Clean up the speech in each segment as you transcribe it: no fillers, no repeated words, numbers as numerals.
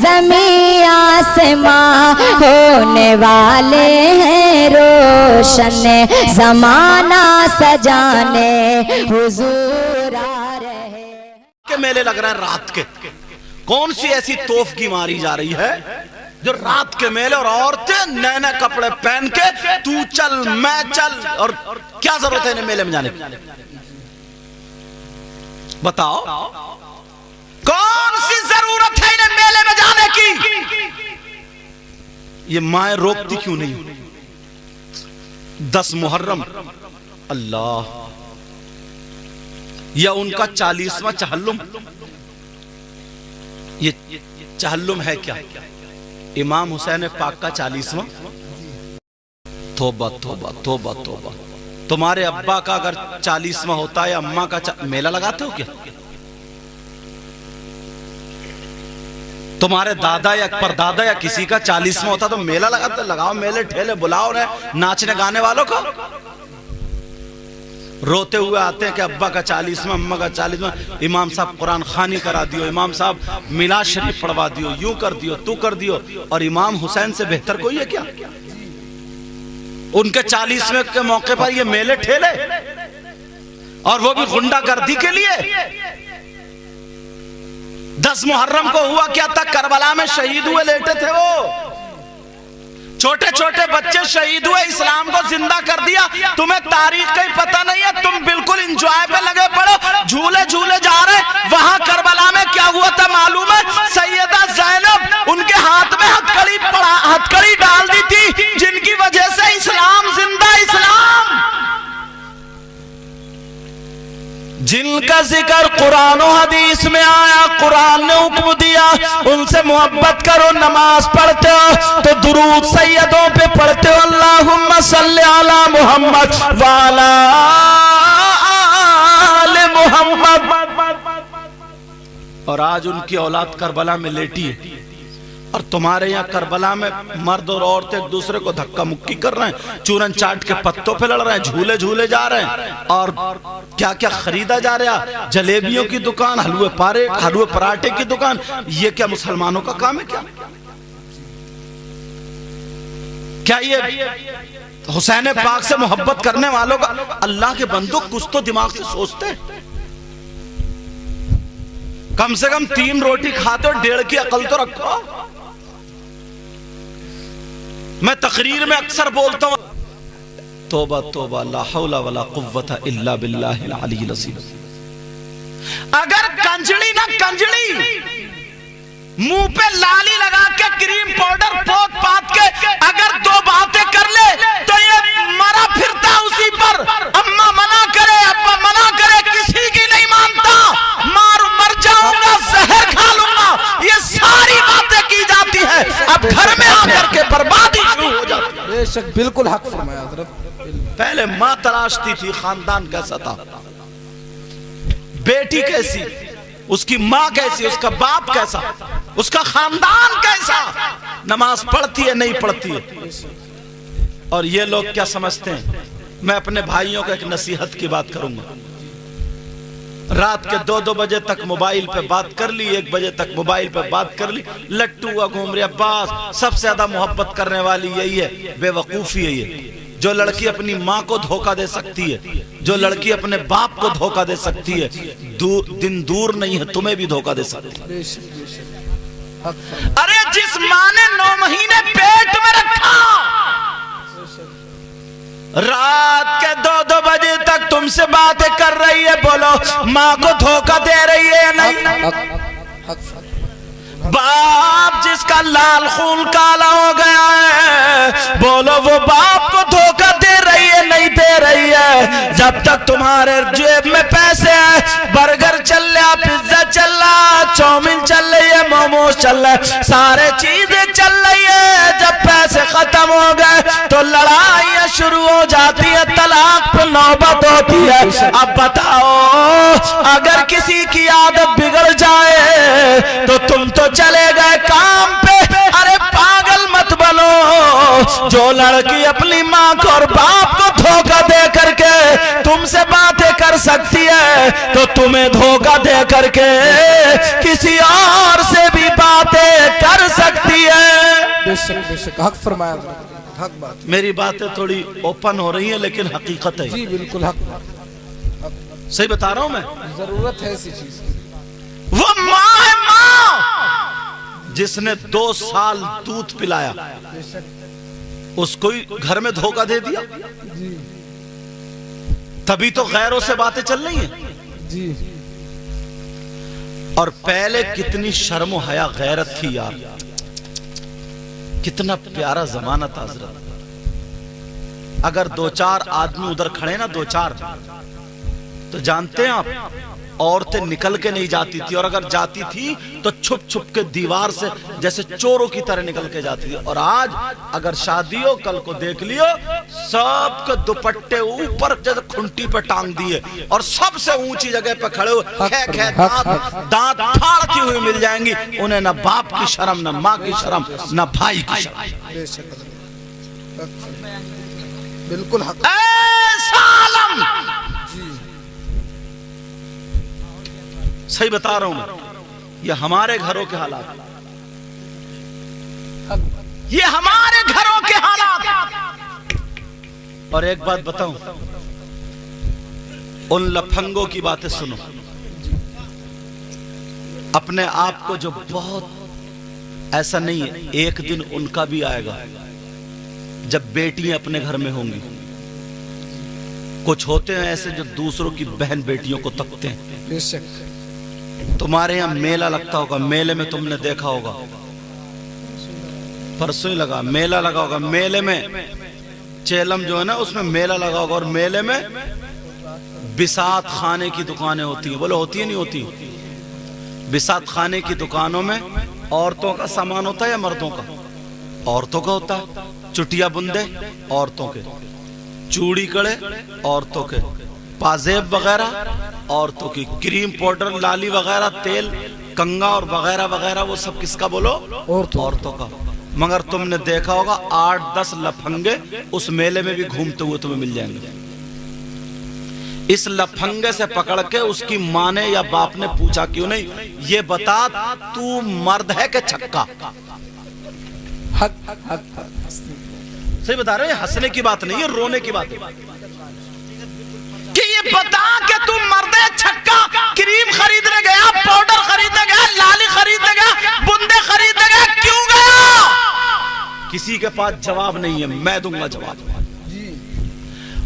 زمین آسماں ہونے والے ہیں روشن زمانہ سجانے حضور آ رہے کہ میلے لگ رہے ہیں رات کے. کون سی ایسی توفگی ماری جا رہی ہے جو رات کے میلے اور عورتیں نئے نئے کپڑے پہن کے تو چل میں چل, اور کیا ضرورت ہے انہیں میلے میں جانے کی؟ بتاؤ کون سی ضرورت ہے انہیں میلے میں جانے کی؟ یہ مائیں روکتی کیوں نہیں؟ 10 محرم اللہ یا ان کا 40واں چہلم. یہ چہلم ہے کیا؟ امام حسین پاک کا 40واں. توبہ توبہ توبہ توبہ. تمہارے ابا کا اگر 40واں ہوتا ہے یا اماں کا میلہ لگاتے ہو کیا؟ تمہارے دادا یا پردادا یا کسی کا 40واں ہوتا تو میلہ لگاتے؟ لگاؤ میلے ٹھیلے, بلاؤ رہے ناچنے گانے والوں کو. روتے ہوئے آتے ہیں کہ ابا کا 40واں, اماں کا 40واں. امام صاحب قرآن خوانی کرا دیو, امام صاحب میلاد شریف پڑھوا دیو, یوں کر دیو تو کر دیو. اور امام حسین سے بہتر کوئی ہے کیا؟ ان کے 40ویں کے موقع پر یہ میلے ٹھیلے, اور وہ بھی غنڈہ گردی کے لیے. 10 محرم کو ہوا کیا تھا؟ کربلا میں شہید ہوئے لیٹے تھے وہ. چھوٹے چھوٹے بچے شہید ہوئے, اسلام کو زندہ کر دیا. تمہیں تاریخ کا ہی پتہ نہیں ہے, تم بالکل انجوائے پہ لگے پڑو, جھولے جھولے جا رہے. وہاں کربلا میں کیا ہوا تھا معلوم ہے؟ سیدہ زینب ان کے ہاتھ میں ہتھکڑی ڈال دی تھی, جن کی وجہ سے اسلام زندہ. اسلام جن کا ذکر قرآن و حدیث میں آیا, قرآن نے حکم دیا ان سے محبت کرو. نماز پڑھتے ہو تو درود سیدوں پہ پڑھتے ہو, اللہم صلی علی محمد وعلی آل محمد. اور آج ان کی اولاد کربلا میں لیٹی ہے, اور تمہارے یہاں کربلا میں مرد اور عورتیں ایک دوسرے کو دھکا مکی کر رہے ہیں, چورن چاٹ کے پتوں پہ لڑ رہے ہیں, جھولے جھولے جا رہے ہیں. اور کیا کیا خریدا جا رہا ہے؟ جلیبیوں کی دکان, حلوے پراٹھے کی دکان. یہ کیا مسلمانوں کا کام ہے؟ کیا یہ حسین پاک سے محبت کرنے والوں کا؟ اللہ کے بندوں کچھ تو دماغ سے سوچتے. کم سے کم 3 روٹی کھاتے اور 1.5 کی عقل تو رکھو. میں تقریر میں اکثر بولتا ہوں, توبہ توبہ لا حول ولا قوت الا باللہ العلی العظیم. اگر کنجڑی نہ کنجڑی منہ پہ لالی لگا کے کریم پاؤڈر پوت پات کے اگر 2 باتیں کر لے تو یہ مرا پھرتا اسی پر. اماں منع کرے, ابا منع کرے, کسی کی نہیں مانتا, مر جاؤں گا, زہر کھا لوں گا, یہ ساری باتیں کی جاتی ہے. اب گھر میں آ کر کے بربادی شروع ہو جاتی ہے. بے شک بالکل حق فرمایا حضرت. پہلے ماں تراشتی تھی خاندان کیسا تھا, بیٹی کیسی, اس کی ماں کیسی, اس کا باپ کیسا, اس کا خاندان کیسا, نماز پڑھتی ہے نہیں پڑھتی ہے. اور یہ لوگ کیا سمجھتے ہیں؟ میں اپنے بھائیوں کو ایک نصیحت کی بات کروں گا. رات کے 2 بجے تک موبائل پہ بات کر لی, 1 بجے تک موبائل پہ بات کر لی, لٹو ہوا گھوم رہی. عباس سب سے زیادہ محبت کرنے والی یہی ہے, بے وقوفی ہے یہ. جو لڑکی اپنی ماں کو دھوکہ دے سکتی ہے, جو لڑکی اپنے باپ کو دھوکہ دے سکتی ہے, دن دور نہیں ہے تمہیں بھی دھوکہ دے سکتی ہے. ارے جس ماں نے 9 مہینے پیٹ میں رکھا, رات کے 2 بجے تک تم سے باتیں کر رہی ہے, بولو ماں کو دھوکہ دے رہی ہے یا نہیں؟ باپ جس کا لال خون کالا ہو گیا ہے, بولو وہ باپ کو دھوکہ دے رہی ہے نہیں دے رہی ہے؟ جب تک تمہارے جیب میں پیسے ہیں, برگر چل رہا, پیزا چل رہا, چاؤمین چل رہی ہے, موموز چل رہا ہے, سارے چیزیں چل رہی ہے. جب پیسے ختم ہو گئے تو لڑائیاں شروع ہو جاتی ہے, طلاق پہ نوبت ہوتی ہے. اب بتاؤ اگر کسی کی عادت بگڑ جائے تو تم تو چلے گئے کام پہ. ارے پاگل مت بنو. جو لڑکی اپنی ماں کو اور باپ کو دھوکہ دے کر کے تم سے باتیں کر سکتی ہے تو تمہیں دھوکہ دے کر کے کسی اور سے بھی باتیں کر कर सकती है। बेशक बेशक हक फरमाया हजरत, हक बात। मेरी बातें थोड़ी ओपन हो रही हैं लेकिन हकीकत है। जी बिल्कुल हक, सही बता रहा हूं मैं। जरूरत है ऐसी चीज की। वो माँ है, माँ जिसने 2 साल दूध पिलाया, उसको ही घर में धोखा दे दिया। जी तभी तो गैरों से बातें चल रही हैं। जी और पहले कितनी शर्म व हया गैरत थी यार, कितना प्यारा जमाना था हजरत। अगर 2-4 आदमी उधर खड़े ना, 2-4, तो जानते हैं आप, औरतें निकल के नहीं जाती थी, और अगर जाती थी तो छुप छुप के दीवार से जैसे चोरों की तरह निकल के जाती थी। और आज अगर शादी हो, कल को देख लियो, सबके दुपट्टे ऊपर जैसे खुंटी पे टांग दिए, और सबसे ऊंची जगह पे खड़े हो, दांत फाड़ती हुई मिल जाएंगी। उन्हें ना बाप की शर्म, ना माँ की शर्म, ना भाई की शर्म। बेशक हजरत, हक फरमाया। बिल्कुल हक। सही बता रहा हूं मैं, ये हमारे घरों के हालात, ये हमारे घरों के हालात। और एक बात बताऊं, उन लफंगों की बातें सुनो, अपने आप को जो बहुत, ऐसा नहीं है, एक दिन उनका भी आएगा जब बेटियां अपने घर में होंगी। कुछ होते हैं ऐसे जो दूसरों की बहन बेटियों को तकते हैं। बेशक। तुम्हारे यहाँ मेला लगता होगा, मेले में तुमने देखा होगा, परसों ही लगा मेला लगा होगा, मेले में चेलम जो है ना, उसमें मेला लगा होगा, और मेले में बिसात खाने की दुकानें होती हैं। बोलो होती है नहीं होती? बिसात खाने की दुकानों में औरतों का सामान होता है या मर्दों का? औरतों का होता है। चुटिया बुंदे औरतों के, चूड़ी कड़े औरतों के, पाजेब वगैरह औरतों की, क्रीम पाउडर लाली वगैरह, तेल कंगा और वगैरह वगैरह, वो सब किसका बोलो? औरतों का। मगर तुमने देखा होगा 8-10 लफंगे उस मेले में भी घूमते हुए तुम्हें मिल जाएंगे। इस लफंगे से पकड़ के उसकी माँ ने या बाप ने पूछा, क्यों नहीं, ये बता तू मर्द है कि छक्का? हक हक हक। सही बता रहे हो, हंसने की बात नहीं है, रोने की बात है कि ये बता कि तू मर्द है छक्का। क्रीम खरीदने गया, पाउडर खरीदने गया, लाली खरीदने गया, बुंदे खरीदने गया, क्यों गया? किसी के पास जवाब नहीं है, मैं दूंगा जवाब।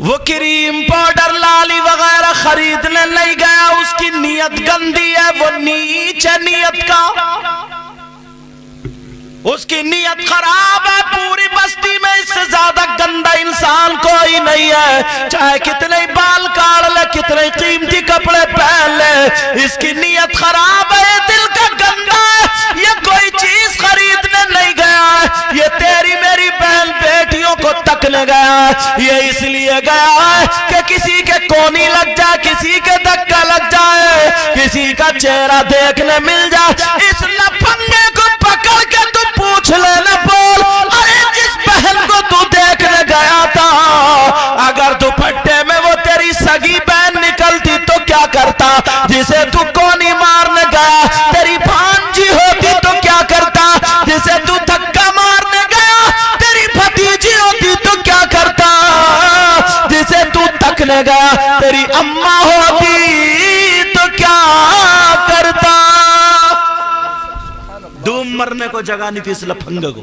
वो क्रीम पाउडर लाली वगैरह खरीदने नहीं गया, उसकी नीयत गंदी है, वो नीच है नीयत का, उसकी नीयत खराब है। पूरी बस्ती में इससे ज्यादा गंदा इंसान कोई नहीं है, चाहे कितने बाल काट ले, कितने कीमती कपड़े पहन ले, इसकी नीयत खराब है, दिल का गंदा है। ये कोई चीज खरीदने नहीं गया है, ये तेरी मेरी बहन बेटियों को तकने गया है। ये इसलिए गया है कि किसी के कोनी लग जाए, किसी के धक्का लग जाए, किसी का चेहरा देखने मिल जाए। इस लफंगे को पकड़ के तू पूछ लेना, बोल, अरे जिस बहन को तू देखने गया था, अगर दुपट्टे में वो तेरी सगी बहन निकलती तो क्या करता? जिसे तू कोनी मारने गया तेरी भांजी होती तो क्या करता? जिसे तू धक्का मारने गया तेरी भतीजी होती तो क्या करता? जिसे तू तकने गया तेरी अम्मा होती तो क्या करता? डूब मरने को जगह नहीं थी इस लफंगे को,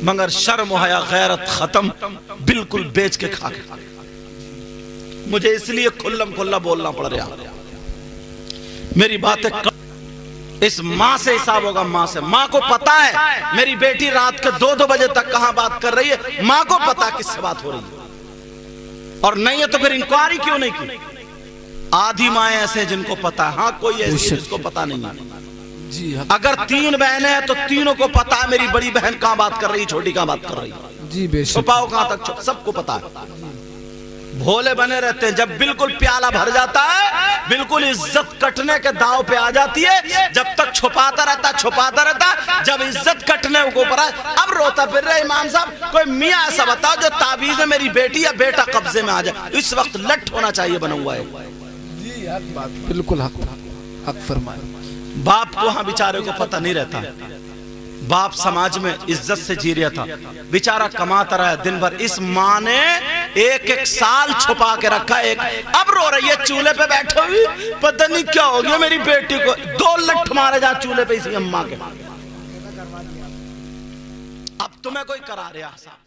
मगर शर्म हया गैरत खत्म, बिल्कुल बेच के खा गया। मुझे इसलिए खुल्लम खुल्ला बोलना पड़ रहा, मेरी बातें इस माँ से हिसाब होगा, माँ से। माँ को पता है मेरी बेटी रात के 2-2 बजे तक कहां बात कर रही है, माँ को पता किससे बात हो रही है। और नहीं है तो फिर इंक्वायरी क्यों नहीं की? आधी माएं ऐसे जिनको पता है, हाँ कोई ऐसी है जिसको पता नहीं है। जी अगर 3 बहनें हैं तो तीनों को पता है मेरी बड़ी बहन कहां बात कर रही है, छोटी कहां बात कर रही है। जी बेशक। छुपाओ कहां तक, सबको पता है। भोले बने रहते हैं, जब बिल्कुल प्याला भर जाता है, बिल्कुल इज्जत कटने के दाव पे आ जाती है, जब तक छुपाता रहता, जब इज्जत कटने को ऊपर आए, अब रोता फिर रहे इमाम साहब, कोई मियाँ ऐसा बताओ जो ताबीज में मेरी बेटी या बेटा कब्जे में आ जाए। इस वक्त लट होना चाहिए बना हुआ है। जी हक बात, बिल्कुल हक, हक फरमाए। باپ کو ہاں بیچارے کو پتہ نہیں رہتا، باپ سماج میں عزت سے جی رہا تھا، بیچارہ کماتا رہا دن بھر، اس ماں نے ایک سال چھپا کے رکھا، اب رو رہی ہے چولہے پہ بیٹھے ہوئی، پتہ نہیں کیا ہو گیا میری بیٹی کو، 2 لٹھ مارے جا چولہے پہ اسی اماں کے، اب تمہیں کوئی کرا رہا ہے